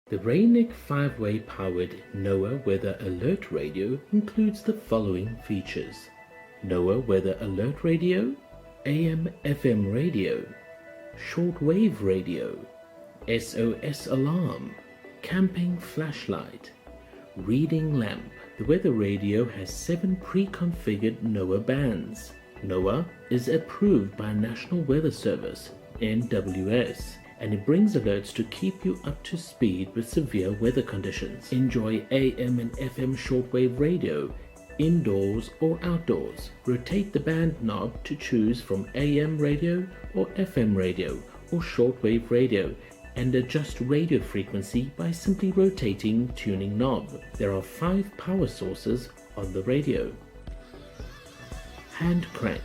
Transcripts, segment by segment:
The Rainick 5-way powered NOAA Weather Alert Radio includes the following features: NOAA Weather Alert Radio, AM/FM radio, shortwave radio, SOS alarm, camping flashlight, reading lamp. The weather radio has 7 pre-configured NOAA bands. NOAA is approved by National Weather Service, NWS, and it brings alerts to keep you up to speed with severe weather conditions. Enjoy AM and FM shortwave radio indoors or outdoors. Rotate the band knob to choose from AM radio or FM radio or shortwave radio, and adjust radio frequency by simply rotating tuning knob. There are 5 power sources on the radio. Hand crank,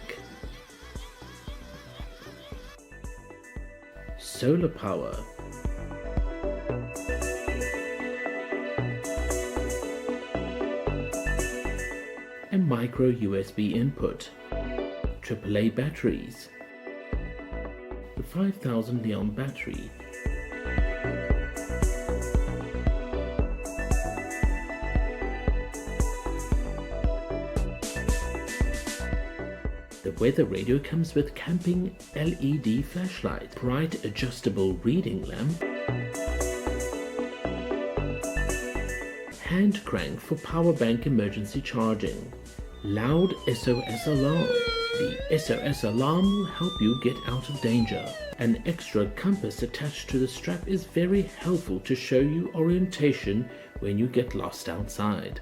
solar power, and micro USB input, AAA batteries, the 5000 Leon battery, The weather radio comes with camping LED flashlight, bright adjustable reading lamp, hand crank for power bank emergency charging, loud SOS alarm. The SOS alarm will help you get out of danger. An extra compass attached to the strap is very helpful to show you orientation when you get lost outside.